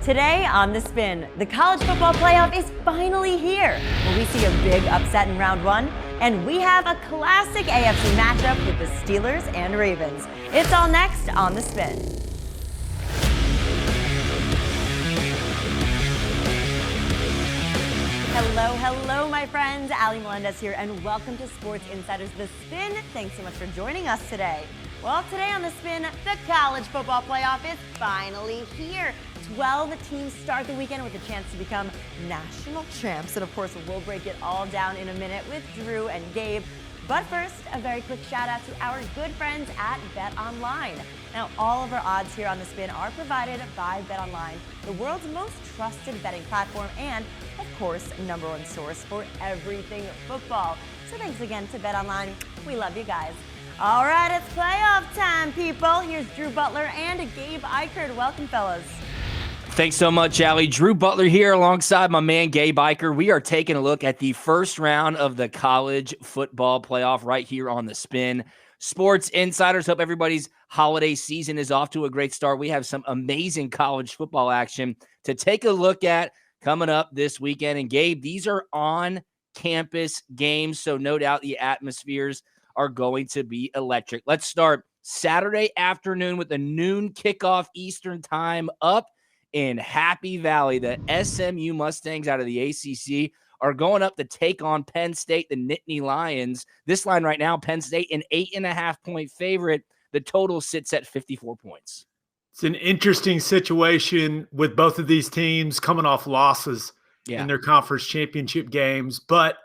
Today on The Spin, the college football playoff is finally here. Will we see a big upset in round one? And we have a classic AFC matchup with the Steelers and Ravens. It's all next on The Spin. Hello, my friends. Ali Melendez here, and welcome to Sports Insider's The Spin. Thanks so much for joining us today. Well, today on The Spin, the college football playoff is finally here. 12 teams start the weekend with a chance to become national champs. And of course, we'll break it all down in a minute with Drew and Gabe. But first, a very quick shout out to our good friends at BetOnline. Now, all of our odds here on The Spin are provided by BetOnline, the world's most trusted betting platform and, of course, #1 source for everything football. So thanks again to BetOnline. We love you guys. All right, it's playoff time, people. Here's Drew Butler and Gabe Ikard. Welcome, fellas. Thanks so much, Allie. Drew Butler here alongside my man, Gabe Ikard. We are taking a look at the first round of the college football playoff right here on The Spin. Sports Insiders, hope everybody's holiday season is off to a great start. We have some amazing college football action to take a look at coming up this weekend. And Gabe, these are on-campus games, so no doubt the atmospheres are going to be electric. Let's start Saturday afternoon with a noon kickoff Eastern time up in Happy Valley. The SMU Mustangs out of the ACC are going up to take on Penn State, the Nittany Lions. This line right now, Penn State, an 8.5-point favorite. The total sits at 54 points. It's an interesting situation with both of these teams coming off losses in their conference championship games. But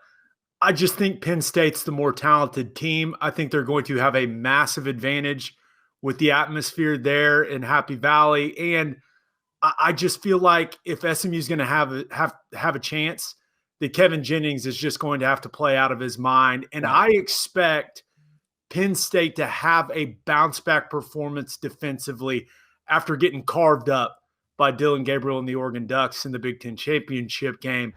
I just think Penn State's the more talented team. I think they're going to have a massive advantage with the atmosphere there in Happy Valley. And I just feel like if SMU is going to have a chance, that Kevin Jennings is just going to have to play out of his mind. And I expect Penn State to have a bounce-back performance defensively after getting carved up by Dylan Gabriel and the Oregon Ducks in the Big Ten championship game.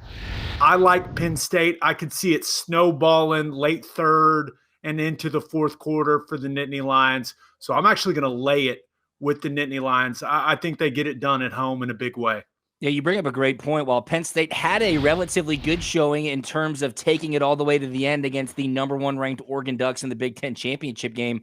I like Penn State. I could see it snowballing late third and into the fourth quarter for the Nittany Lions. So I'm actually going to lay it with the Nittany Lions. I think they get it done at home in a big way. Yeah, you bring up a great point. While Penn State had a relatively good showing in terms of taking it all the way to the end against the #1 ranked Oregon Ducks in the Big Ten championship game,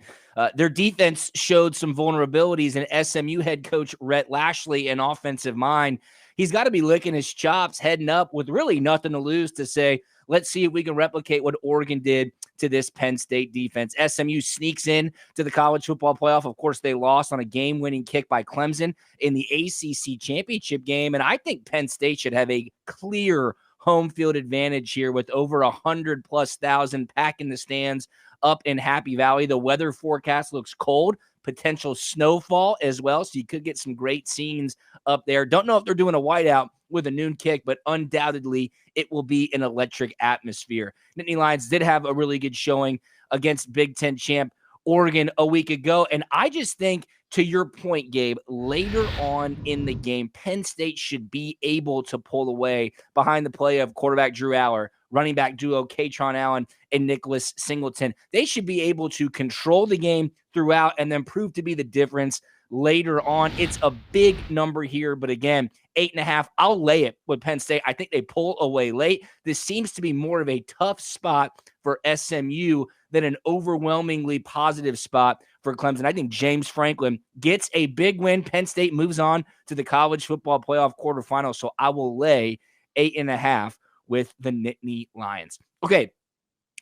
their defense showed some vulnerabilities, and SMU head coach Rhett Lashley, an offensive mind, he's got to be licking his chops, heading up with really nothing to lose to say, let's see if we can replicate what Oregon did to this Penn State defense. SMU sneaks in to the college football playoff. Of course, they lost on a game-winning kick by Clemson in the ACC championship game, and I think Penn State should have a clear home field advantage here with over 100,000+ packing the stands up in Happy Valley. The weather forecast looks cold, potential snowfall as well, so you could get some great scenes up there. Don't know if they're doing a whiteout with a noon kick, but undoubtedly it will be an electric atmosphere. Nittany Lions did have a really good showing against Big Ten champ Oregon a week ago, and I just think, to your point, Gabe, later on in the game, Penn State should be able to pull away behind the play of quarterback Drew Aller, running back duo Katron Allen, and Nicholas Singleton. They should be able to control the game throughout and then prove to be the difference later on. It's a big number here, but again, 8.5. I'll lay it with Penn State. I think they pull away late. This seems to be more of a tough spot for SMU than an overwhelmingly positive spot for Clemson. I think James Franklin gets a big win. Penn State moves on to the college football playoff quarterfinals, so I will lay 8.5 with the Nittany Lions. Okay,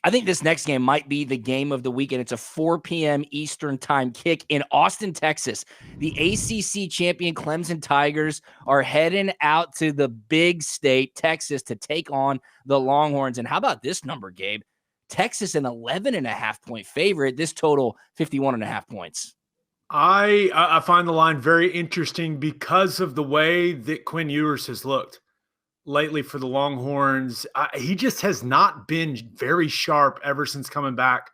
I think this next game might be the game of the weekend. It's a 4 p.m. Eastern time kick in Austin, Texas. The ACC champion Clemson Tigers are heading out to the big state, Texas, to take on the Longhorns. And how about this number, Gabe? Texas, an 11.5-point favorite. This total, 51.5 points. I find the line very interesting because of the way that Quinn Ewers has looked lately for the Longhorns. He just has not been very sharp ever since coming back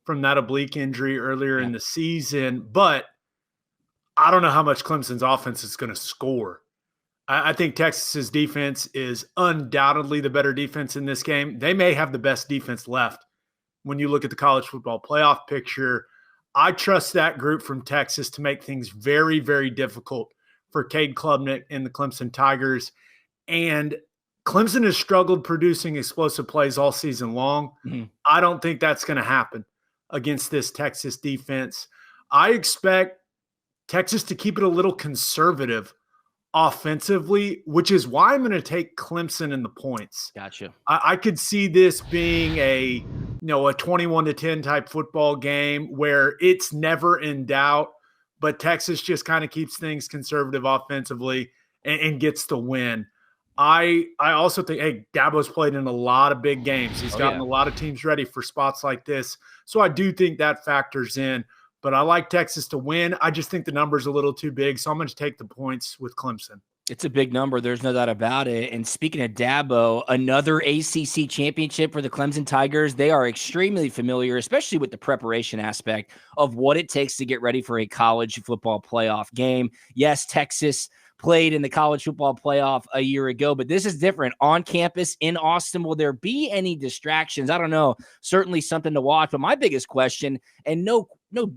from that oblique injury earlier in the season. But I don't know how much Clemson's offense is going to score. I think Texas's defense is undoubtedly the better defense in this game. They may have the best defense left when you look at the college football playoff picture. I trust that group from Texas to make things very, very difficult for Cade Klubnik and the Clemson Tigers. And Clemson has struggled producing explosive plays all season long. Mm-hmm. I don't think that's going to happen against this Texas defense. I expect Texas to keep it a little conservative offensively, which is why I'm going to take Clemson in the points. Gotcha. I could see this being a 21-10 type football game where it's never in doubt, but Texas just kind of keeps things conservative offensively and gets the win. I also think, hey, Dabo's played in a lot of big games. He's gotten a lot of teams ready for spots like this. So I do think that factors in. But I like Texas to win. I just think the number's a little too big, so I'm going to take the points with Clemson. It's a big number. There's no doubt about it. And speaking of Dabo, another ACC championship for the Clemson Tigers. They are extremely familiar, especially with the preparation aspect of what it takes to get ready for a college football playoff game. Yes, Texas played in the college football playoff a year ago, but this is different. On campus in Austin, will there be any distractions? I don't know. Certainly something to watch. But my biggest question, and no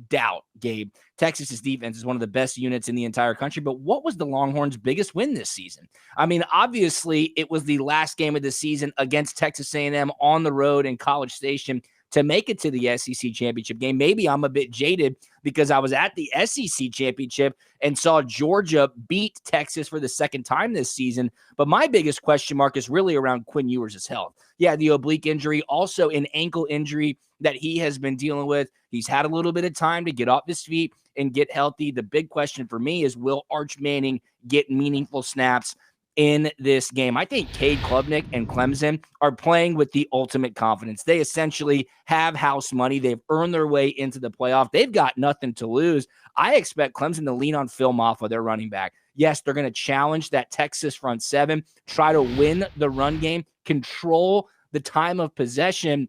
doubt, Gabe, Texas's defense is one of the best units in the entire country. But what was the Longhorns' biggest win this season? I mean, obviously, it was the last game of the season against Texas A&M on the road in College Station to make it to the SEC championship game. Maybe I'm a bit jaded because I was at the SEC championship and saw Georgia beat Texas for the second time this season. But my biggest question mark is really around Quinn Ewers' health. Yeah, the oblique injury, also an ankle injury that he has been dealing with. He's had a little bit of time to get off his feet and get healthy. The big question for me is, will Arch Manning get meaningful snaps in this game? I think Cade Klubnik and Clemson are playing with the ultimate confidence. They essentially have house money. They've earned their way into the playoff. They've got nothing to lose. I expect Clemson to lean on Phil Maffa, their running back. Yes, they're going to challenge that Texas front seven, try to win the run game, control the time of possession.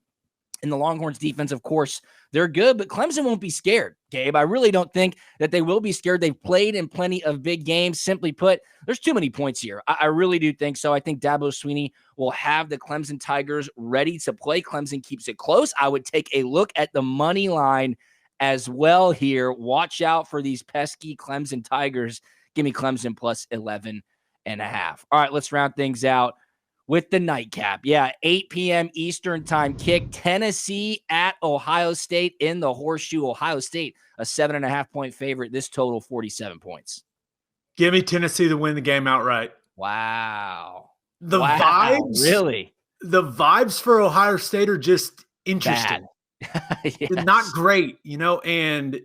And the Longhorns defense, of course, they're good, but Clemson won't be scared, Gabe. I really don't think that they will be scared. They've played in plenty of big games. Simply put, there's too many points here. I really do think so. I think Dabo Swinney will have the Clemson Tigers ready to play. Clemson keeps it close. I would take a look at the money line as well here. Watch out for these pesky Clemson Tigers. Give me Clemson plus 11.5. All right, let's round things out with the nightcap. Yeah, 8 p.m. Eastern time kick. Tennessee at Ohio State in the Horseshoe. Ohio State, a 7.5-point favorite. This total, 47 points. Give me Tennessee to win the game outright. Wow. Vibes? Really? The vibes for Ohio State are just interesting. Yes. Not great, and,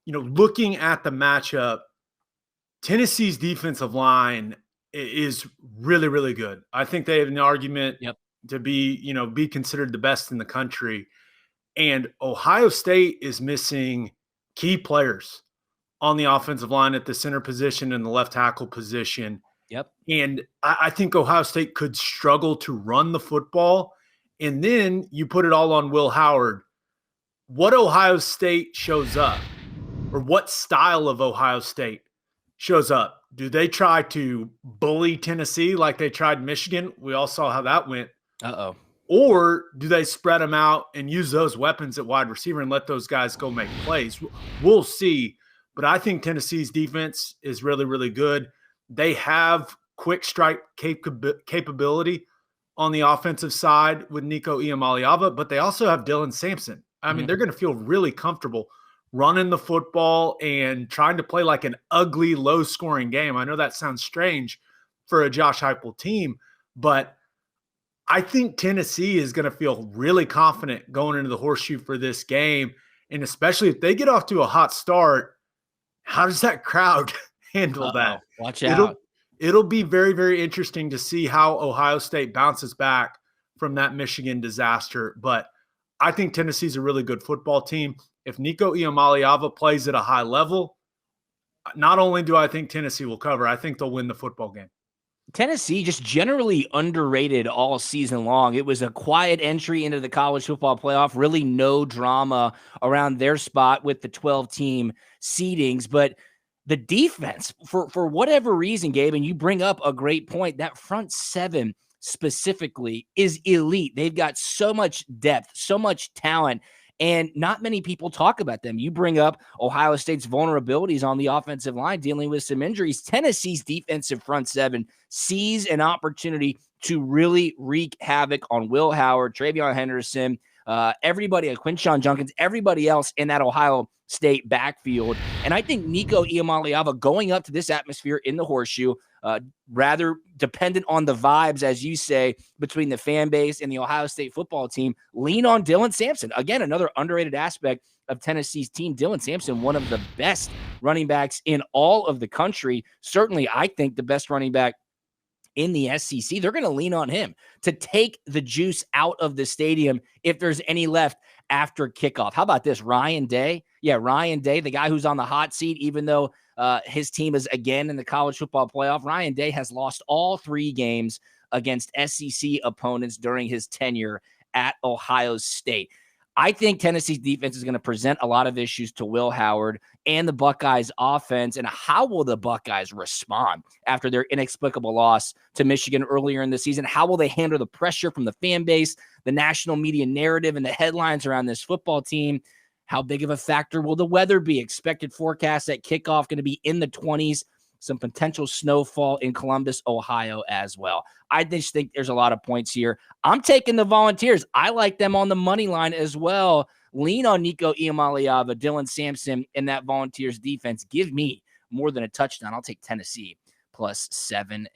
looking at the matchup, Tennessee's defensive line is really, really good. I think they have an argument to be considered the best in the country. And Ohio State is missing key players on the offensive line at the center position and the left tackle position. Yep. And I think Ohio State could struggle to run the football. And then you put it all on Will Howard. What Ohio State shows up, or what style of Ohio State shows up? Do they try to bully Tennessee like they tried Michigan? We all saw how that went. Uh-oh. Or do they spread them out and use those weapons at wide receiver and let those guys go make plays? We'll see. But I think Tennessee's defense is really, really good. They have quick strike capability on the offensive side with Nico Iamaleava, but they also have Dylan Sampson. I mean, they're going to feel really comfortable running the football and trying to play like an ugly, low-scoring game. I know that sounds strange for a Josh Heupel team, but I think Tennessee is going to feel really confident going into the Horseshoe for this game, and especially if they get off to a hot start, how does that crowd handle that? Watch out. It'll be very, very interesting to see how Ohio State bounces back from that Michigan disaster, but I think Tennessee's a really good football team. If Nico Iamaleava plays at a high level, not only do I think Tennessee will cover, I think they'll win the football game. Tennessee just generally underrated all season long. It was a quiet entry into the college football playoff, really no drama around their spot with the 12-team seedings. But the defense, for whatever reason, Gabe, and you bring up a great point, that front seven specifically is elite. They've got so much depth, so much talent. and not many people talk about them. You bring up Ohio State's vulnerabilities on the offensive line, dealing with some injuries. Tennessee's defensive front seven sees an opportunity to really wreak havoc on Will Howard, Travion Henderson, everybody, Quinshon Judkins, everybody else in that Ohio State backfield. And I think Nico Iamaleava going up to this atmosphere in the Horseshoe, rather dependent on the vibes, as you say, between the fan base and the Ohio State football team, lean on Dylan Sampson. Again, another underrated aspect of Tennessee's team. Dylan Sampson, one of the best running backs in all of the country. Certainly, I think the best running back in the SEC. They're going to lean on him to take the juice out of the stadium if there's any left after kickoff. How about this? Ryan Day. Yeah, Ryan Day, the guy who's on the hot seat, even though his team is again in the college football playoff. Ryan Day has lost all 3 games against SEC opponents during his tenure at Ohio State. I think Tennessee's defense is going to present a lot of issues to Will Howard and the Buckeyes offense. And how will the Buckeyes respond after their inexplicable loss to Michigan earlier in the season? How will they handle the pressure from the fan base, the national media narrative, and the headlines around this football team? How big of a factor will the weather be? Expected forecast at kickoff going to be in the 20s. Some potential snowfall in Columbus, Ohio as well. I just think there's a lot of points here. I'm taking the Volunteers. I like them on the money line as well. Lean on Nico Iamaleava, Dylan Sampson, and that Volunteers defense. Give me more than a touchdown. I'll take Tennessee plus 7.5.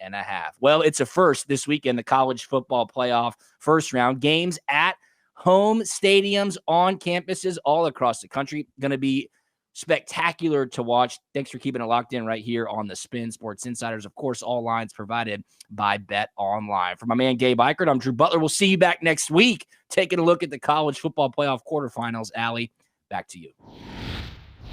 Well, it's a first this weekend, the college football playoff first round. Games at home stadiums on campuses all across the country. Going to be spectacular to watch. Thanks for keeping it locked in right here on the Spin Sports Insiders. Of course, all lines provided by Bet Online. For my man Gabe Ikard, I'm Drew Butler. We'll see you back next week taking a look at the college football playoff quarterfinals. Allie, back to you.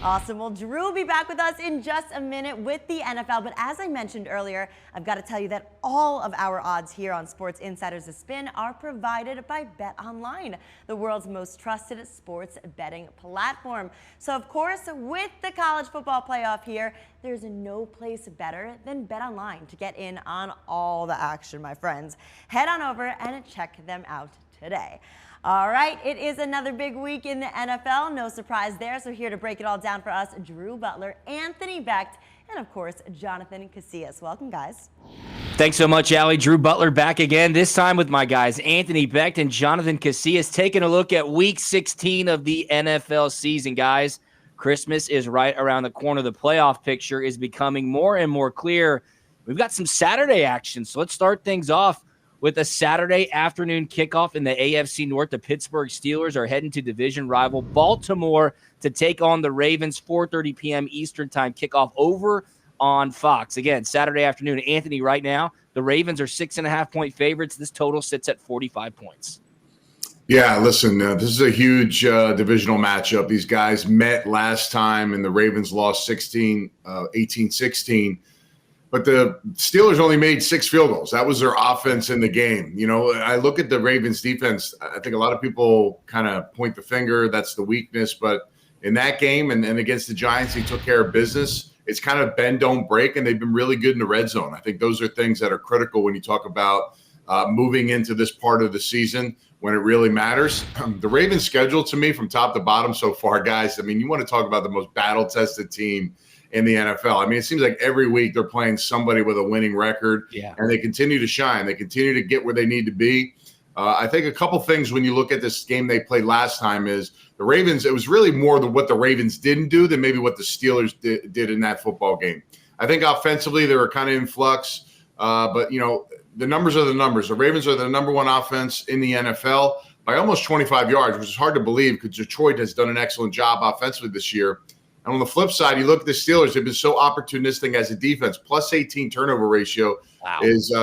Awesome. Well, Drew will be back with us in just a minute with the NFL. But as I mentioned earlier, I've got to tell you that all of our odds here on Sports Insiders The Spin are provided by Bet Online, the world's most trusted sports betting platform. So, of course, with the college football playoff here, there's no place better than Bet Online to get in on all the action, my friends. Head on over and check them out today. All right, it is another big week in the NFL. No surprise there. So here to break it all down for us, Drew Butler, Anthony Becht, and of course, Jonathan Casillas. Welcome, guys. Thanks so much, Allie. Drew Butler back again, this time with my guys, Anthony Becht and Jonathan Casillas, taking a look at Week 16 of the NFL season, guys. Christmas is right around the corner. The playoff picture is becoming more and more clear. We've got some Saturday action, so let's start things off with a Saturday afternoon kickoff in the AFC North. The Pittsburgh Steelers are heading to division rival Baltimore to take on the Ravens. 4:30 p.m. Eastern time kickoff over on Fox. Again, Saturday afternoon. Anthony, right now, the Ravens are 6.5-point favorites. This total sits at 45 points. Yeah, listen, this is a huge divisional matchup. These guys met last time, and the Ravens lost 18-16. But the Steelers only made 6 field goals. That was their offense in the game. You know, I look at the Ravens defense. I think a lot of people kind of point the finger. That's the weakness. But in that game and against the Giants, they took care of business. It's kind of bend, don't break, and they've been really good in the red zone. I think those are things that are critical when you talk about moving into this part of the season when it really matters. The Ravens schedule, to me, from top to bottom so far, guys, I mean, you want to talk about the most battle-tested team in the NFL. I mean, it seems like every week they're playing somebody with a winning record, and they continue to shine. They continue to get where they need to be. I think a couple things when you look at this game they played last time is the Ravens, it was really more what the Ravens didn't do than maybe what the Steelers did in that football game. I think offensively they were kind of in flux, but, you know, the numbers are the numbers. The Ravens are the number 1 offense in the NFL by almost 25 yards, which is hard to believe because Detroit has done an excellent job offensively this year. And on the flip side, you look at the Steelers, they've been so opportunistic as a defense. Plus 18 turnover ratio is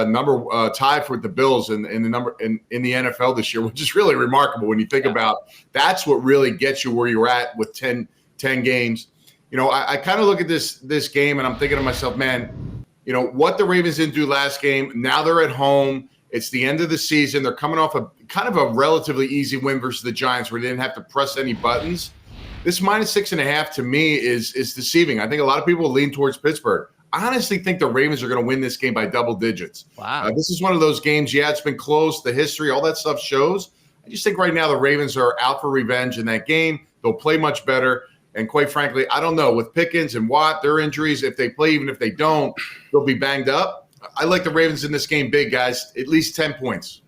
tied with the Bills in the NFL this year, which is really remarkable when you think about that's what really gets you where you're at with 10 games. You know, I kind of look at this game and I'm thinking to myself, man, you know, what the Ravens didn't do last game, now they're at home. It's the end of the season. They're coming off a kind of a relatively easy win versus the Giants where they didn't have to press any buttons. This minus 6.5 to me is deceiving. I think a lot of people lean towards Pittsburgh. I honestly think the Ravens are going to win this game by double digits. Wow. This is one of those games, it's been close. The history, all that stuff shows. I just think right now the Ravens are out for revenge in that game. They'll play much better. And quite frankly, I don't know. With Pickens and Watt, their injuries, if they play, even if they don't, they'll be banged up. I like the Ravens in this game big, guys. At least 10 points.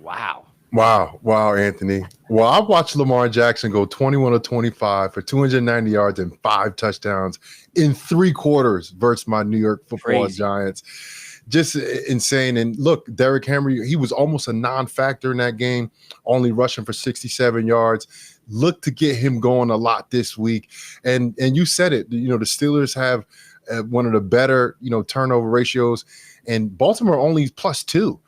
Wow. Wow, Anthony. Well, I watched Lamar Jackson go 21 of 25 for 290 yards and 5 touchdowns in 3 quarters versus my New York Football Giants. Just insane. And look, Derrick Henry, he was almost a non-factor in that game, only rushing for 67 yards. Look to get him going a lot this week. And you said it, the Steelers have one of the better, turnover ratios, and Baltimore only +2.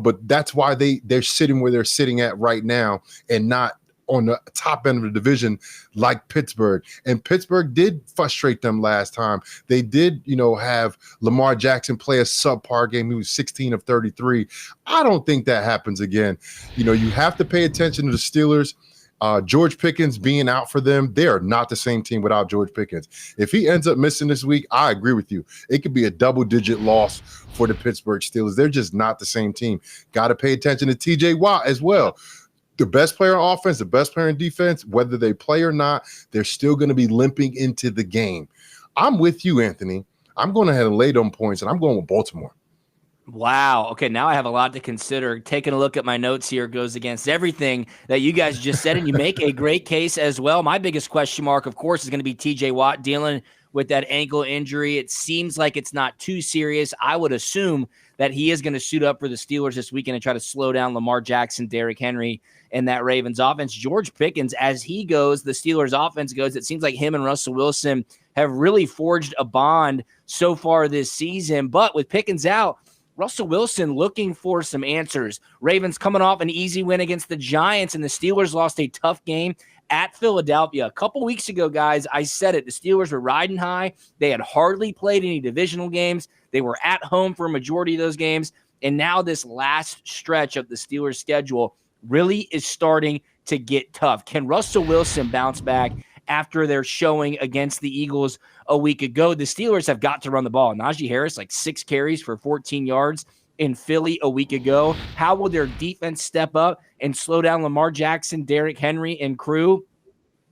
But that's why they're sitting where they're sitting at right now and not on the top end of the division like Pittsburgh. And Pittsburgh did frustrate them last time. They did, have Lamar Jackson play a subpar game. He was 16 of 33. I don't think that happens again. You have to pay attention to the Steelers. George Pickens being out for them, they are not the same team without George Pickens. If he ends up missing this week, I agree with you. It could be a double-digit loss for the Pittsburgh Steelers. They're just not the same team. Got to pay attention to T.J. Watt as well. The best player on offense, the best player in defense, whether they play or not, they're still going to be limping into the game. I'm with you, Anthony. I'm going ahead and lay them points, and I'm going with Baltimore. Wow. Okay, now I have a lot to consider. Taking a look at my notes here goes against everything that you guys just said, and you make a great case as well. My biggest question mark, of course, is going to be TJ Watt dealing with that ankle injury. It seems like it's not too serious. I would assume that he is going to suit up for the Steelers this weekend and try to slow down Lamar Jackson, Derrick Henry, and that Ravens offense. George Pickens, as he goes, the Steelers offense goes, it seems like him and Russell Wilson have really forged a bond so far this season. But with Pickens out, Russell Wilson looking for some answers. Ravens coming off an easy win against the Giants, and the Steelers lost a tough game at Philadelphia. A couple weeks ago, guys, I said it. The Steelers were riding high. They had hardly played any divisional games. They were at home for a majority of those games. And now this last stretch of the Steelers' schedule really is starting to get tough. Can Russell Wilson bounce back after their showing against the Eagles a week ago? The Steelers have got to run the ball. Najee Harris, 6 carries for 14 yards in Philly a week ago. How will their defense step up and slow down Lamar Jackson, Derrick Henry, and crew?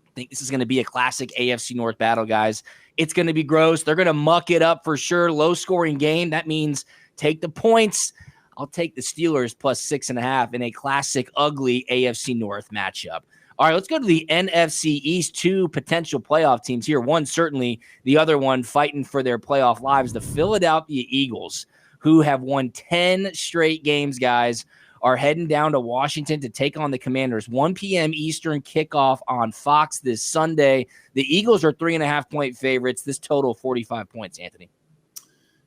I think this is going to be a classic AFC North battle, guys. It's going to be gross. They're going to muck it up for sure. Low-scoring game. That means take the points. I'll take the Steelers +6.5 in a classic, ugly AFC North matchup. All right, let's go to the NFC East. 2 potential playoff teams here. One certainly, the other one fighting for their playoff lives. The Philadelphia Eagles, who have won 10 straight games, guys, are heading down to Washington to take on the Commanders. 1 p.m. Eastern kickoff on Fox this Sunday. The Eagles are 3.5-point favorites. This total 45 points, Anthony.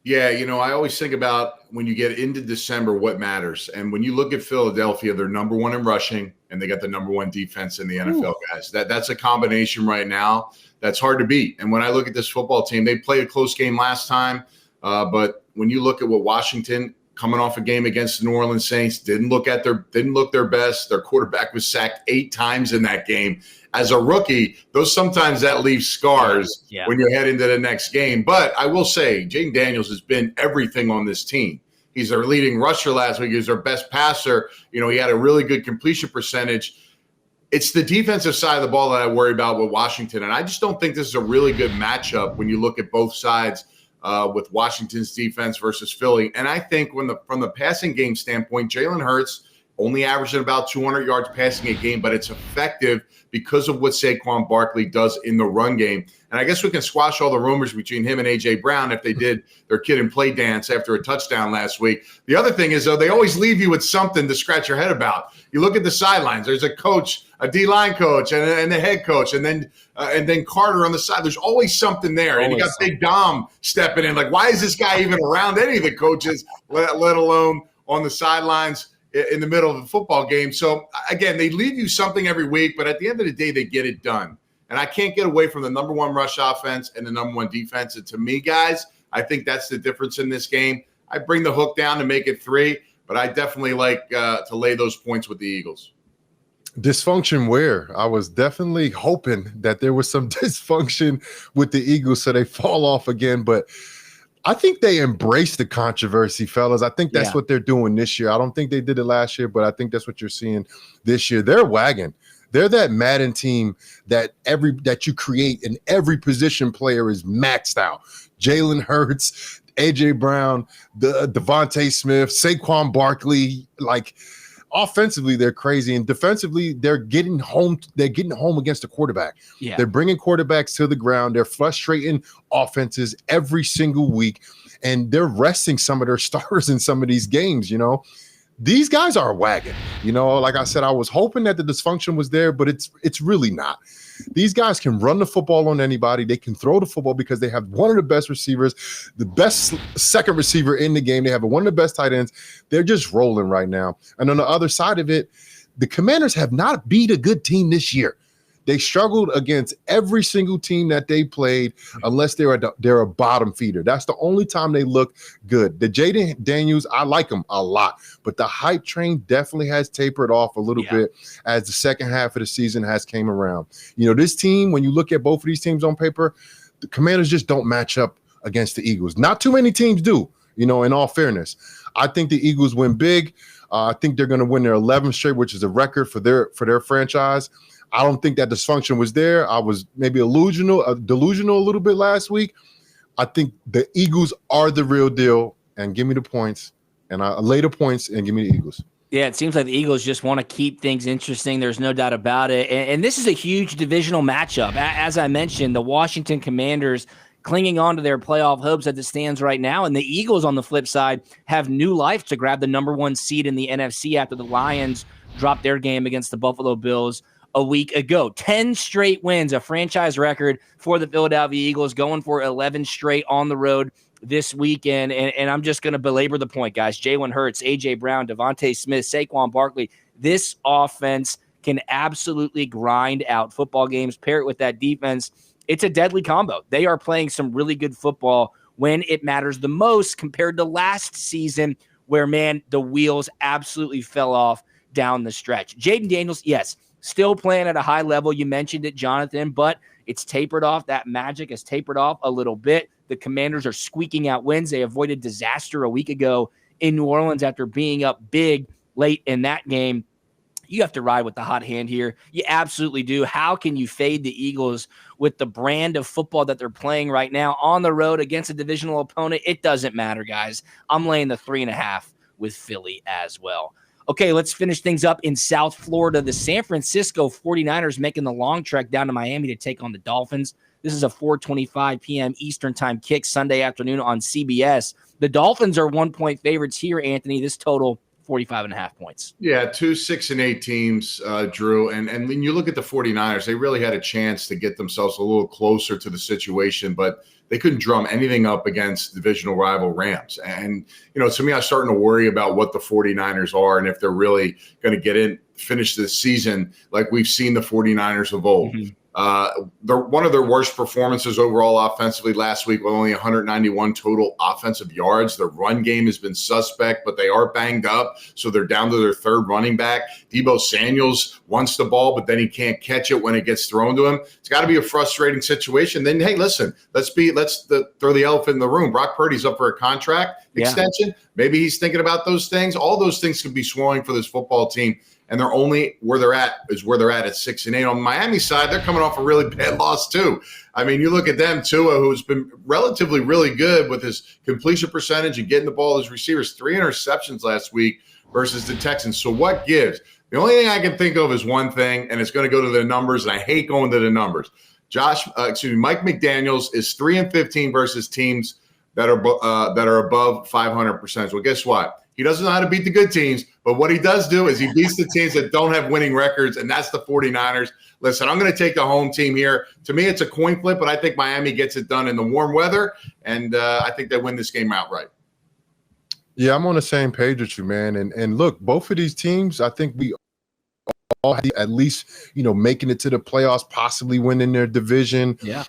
Yeah, I always think about when you get into December, what matters. And when you look at Philadelphia, they're number 1 in rushing, and they got the number 1 defense in the NFL, guys. That's a combination right now that's hard to beat. And when I look at this football team, they played a close game last time. But when you look at what Washington, coming off a game against the New Orleans Saints, didn't look their best. Their quarterback was sacked 8 times in that game. As a rookie, sometimes that leaves scars when you head into the next game. But I will say, Jaden Daniels has been everything on this team. He's their leading rusher last week. He was their best passer. He had a really good completion percentage. It's the defensive side of the ball that I worry about with Washington. And I just don't think this is a really good matchup when you look at both sides with Washington's defense versus Philly. And I think from the passing game standpoint, Jalen Hurts only averaging about 200 yards passing a game, but it's effective because of what Saquon Barkley does in the run game. And I guess we can squash all the rumors between him and A.J. Brown if they did their kid and play dance after a touchdown last week. The other thing is, though, they always leave you with something to scratch your head about. You look at the sidelines. There's a coach, a D-line coach, and the head coach, and then Carter on the side. There's always something there. And you got Big Dom stepping in. Why is this guy even around any of the coaches, let alone on the sidelines in the middle of the football game? So, again, they leave you something every week, but at the end of the day, they get it done. And I can't get away from the number 1 rush offense and the number 1 defense. And to me, guys, I think that's the difference in this game. I bring the hook down to make it 3, but I definitely like to lay those points with the Eagles. Dysfunction where? I was definitely hoping that there was some dysfunction with the Eagles so they fall off again, but I think they embrace the controversy, fellas. I think that's what they're doing this year. I don't think they did it last year, but I think that's what you're seeing this year. They're wagging. They're that Madden team that you create and every position player is maxed out. Jalen Hurts, AJ Brown, Devontae Smith, Saquon Barkley. Like, offensively, they're crazy, and defensively, they're getting home. They're getting home against the quarterback. Yeah. They're bringing quarterbacks to the ground. They're frustrating offenses every single week, and they're resting some of their starters in some of these games. These guys are wagging. Like I said, I was hoping that the dysfunction was there, but it's really not. These guys can run the football on anybody. They can throw the football because they have one of the best receivers, the best second receiver in the game. They have one of the best tight ends. They're just rolling right now. And on the other side of it, the Commanders have not beat a good team this year. They struggled against every single team that they played, unless they're a bottom feeder. That's the only time they look good. The Jaden Daniels, I like him a lot, but the hype train definitely has tapered off a little bit as the second half of the season has came around. This team, when you look at both of these teams on paper, the Commanders just don't match up against the Eagles. Not too many teams do, in all fairness. I think the Eagles win big. I think they're going to win their 11th straight, which is a record for their franchise. I don't think that dysfunction was there. I was maybe delusional a little bit last week. I think the Eagles are the real deal, and give me the points. And I lay the points and give me the Eagles. Yeah, it seems like the Eagles just want to keep things interesting. There's no doubt about it. And this is a huge divisional matchup. As I mentioned, the Washington Commanders clinging on to their playoff hopes as it stands right now. And the Eagles, on the flip side, have new life to grab the number 1 seed in the NFC after the Lions dropped their game against the Buffalo Bills a week ago. 10 straight wins, a franchise record for the Philadelphia Eagles, going for 11 straight on the road this weekend. And I'm just going to belabor the point, guys. Jalen Hurts, A.J. Brown, Devontae Smith, Saquon Barkley. This offense can absolutely grind out football games. Pair it with that defense. It's a deadly combo. They are playing some really good football when it matters the most, compared to last season where, man, the wheels absolutely fell off down the stretch. Jaden Daniels, yes, still playing at a high level. You mentioned it, Jonathan, but it's tapered off. That magic has tapered off a little bit. The Commanders are squeaking out wins. They avoided disaster a week ago in New Orleans after being up big late in that game. You have to ride with the hot hand here. You absolutely do. How can you fade the Eagles with the brand of football that they're playing right now on the road against a divisional opponent? It doesn't matter, guys. I'm laying the 3.5 with Philly as well. Okay, let's finish things up in South Florida. The San Francisco 49ers making the long trek down to Miami to take on the Dolphins. This is a 4:25 p.m. Eastern time kick Sunday afternoon on CBS. The Dolphins are 1-point favorites here, Anthony. This total, 45.5 points. Yeah, 2 6-8 teams, Drew. And when you look at the 49ers, they really had a chance to get themselves a little closer to the situation, but they couldn't drum anything up against divisional rival Rams. And, to me, I'm starting to worry about what the 49ers are and if they're really going to finish this season like we've seen the 49ers of old. Mm-hmm. They're one of their worst performances overall offensively last week with only 191 total offensive yards. Their run game has been suspect, but they are banged up, so they're down to their third running back. Deebo Samuels wants the ball, but then he can't catch it when it gets thrown to him. It's got to be a frustrating situation. Then, hey, listen, let's throw the elephant in the room. Brock Purdy's up for a contract extension. Maybe he's thinking about those things. All those things could be swirling for this football team. And they're only where they're at at 6-8. On Miami side, they're coming off a really bad loss too. I mean, you look at them, Tua, who's been relatively really good with his completion percentage and getting the ball to his receivers. 3 interceptions last week versus the Texans. So what gives? The only thing I can think of is one thing, and it's going to go to the numbers, and I hate going to the numbers. Mike McDaniels is 3-15 versus teams that are above 500%. Well, guess what? He doesn't know how to beat the good teams, but what he does do is he beats the teams that don't have winning records, and that's the 49ers. Listen, I'm going to take the home team here. To me, it's a coin flip, but I think Miami gets it done in the warm weather, and I think they win this game outright. Yeah, I'm on the same page with you, man. And look, both of these teams, I think we all have at least, making it to the playoffs, possibly winning their division. Yeah.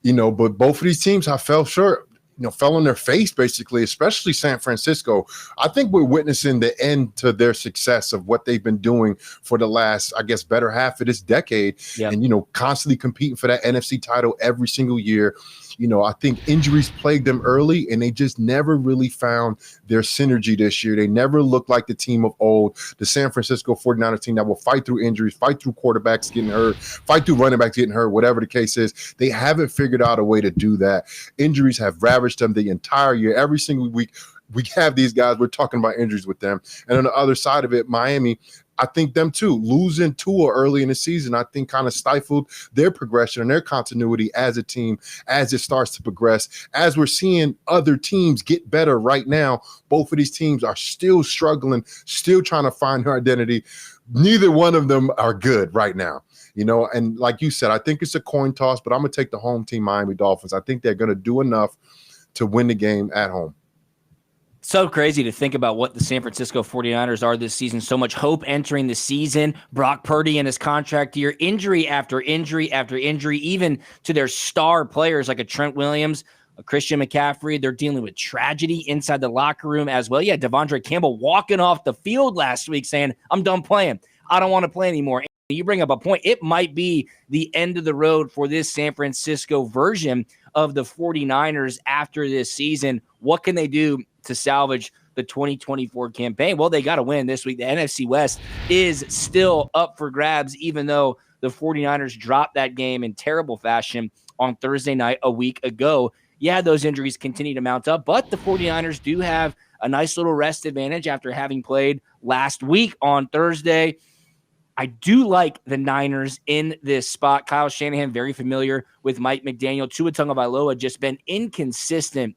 But both of these teams have fell short. Fell on their face, basically, especially San Francisco. I think we're witnessing the end to their success of what they've been doing for the last, better half of this decade. Yeah. And, constantly competing for that NFC title every single year. I think injuries plagued them early, and they just never really found their synergy this year. They never looked like the team of old, the San Francisco 49ers team that will fight through injuries, fight through quarterbacks getting hurt, fight through running backs getting hurt, whatever the case is. They haven't figured out a way to do that. Injuries have ravaged them the entire year. Every single week, we have these guys, we're talking about injuries with them. And on the other side of it, Miami, I think them too, losing Tua early in the season, I think kind of stifled their progression and their continuity as a team as it starts to progress. As we're seeing other teams get better right now, both of these teams are still struggling, still trying to find their identity. Neither one of them are good right now. And like you said, I think it's a coin toss, but I'm going to take the home team, Miami Dolphins. I think they're going to do enough to win the game at home. So crazy to think about what the San Francisco 49ers are this season. So much hope entering the season. Brock Purdy in his contract year, injury after injury after injury, even to their star players like a Trent Williams, a Christian McCaffrey. They're dealing with tragedy inside the locker room as well. Yeah, Devondre Campbell walking off the field last week saying, I'm done playing. I don't want to play anymore. You bring up a point. It might be the end of the road for this San Francisco version of the 49ers after this season. What can they do to salvage the 2024 campaign? Well, they got to win this week. The NFC West is still up for grabs, even though the 49ers dropped that game in terrible fashion on Thursday night a week ago. Yeah, those injuries continue to mount up, but the 49ers do have a nice little rest advantage after having played last week on Thursday. I do like the Niners in this spot. Kyle Shanahan, very familiar with Mike McDaniel. Tua Tagovailoa just been inconsistent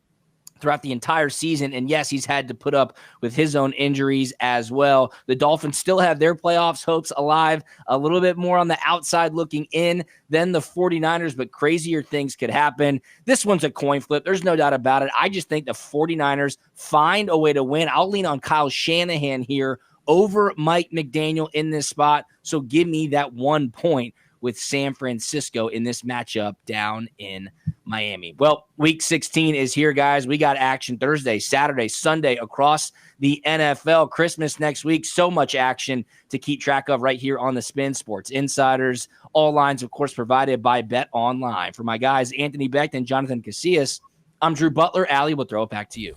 throughout the entire season. And yes, he's had to put up with his own injuries as well. The Dolphins still have their playoffs hopes alive, a little bit more on the outside looking in than the 49ers, but crazier things could happen. This one's a coin flip. There's no doubt about it. I just think the 49ers find a way to win. I'll lean on Kyle Shanahan here over Mike McDaniel in this spot. So give me that 1 point with San Francisco in this matchup down in Miami. Well, week 16 is here, guys. We got action Thursday, Saturday, Sunday across the NFL. Christmas next week. So much action to keep track of right here on the Spin Sports Insiders. All lines, of course, provided by Bet Online. For my guys, Anthony Becht and Jonathan Casillas, I'm Drew Butler. Allie, we'll throw it back to you.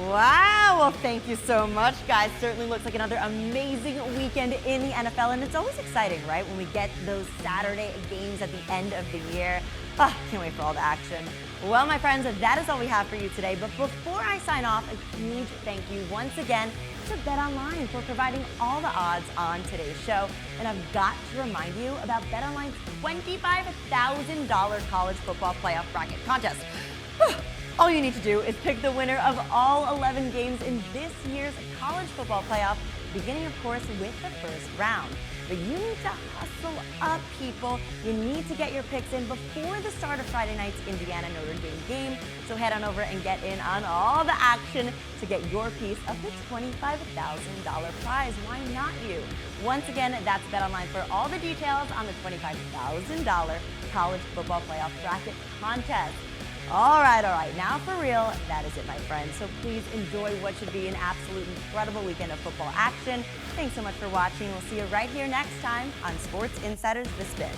Wow, well, thank you so much, guys. Certainly looks like another amazing weekend in the NFL, and it's always exciting, right, when we get those Saturday games at the end of the year. Can't wait for all the action. Well, my friends, that is all we have for you today, but before I sign off, a huge thank you once again to Bet Online for providing all the odds on today's show. And I've got to remind you about Bet Online's $25,000 college football playoff bracket contest. All you need to do is pick the winner of all 11 games in this year's college football playoff, beginning, of course, with the first round. But you need to hustle up, people. You need to get your picks in before the start of Friday night's Indiana-Notre Dame game. So head on over and get in on all the action to get your piece of the $25,000 prize. Why not you? Once again, that's BetOnline for all the details on the $25,000 college football playoff bracket contest. All right. Now for real, that is it, my friends. So please enjoy what should be an absolute incredible weekend of football action. Thanks so much for watching. We'll see you right here next time on Sports Insiders The Spin.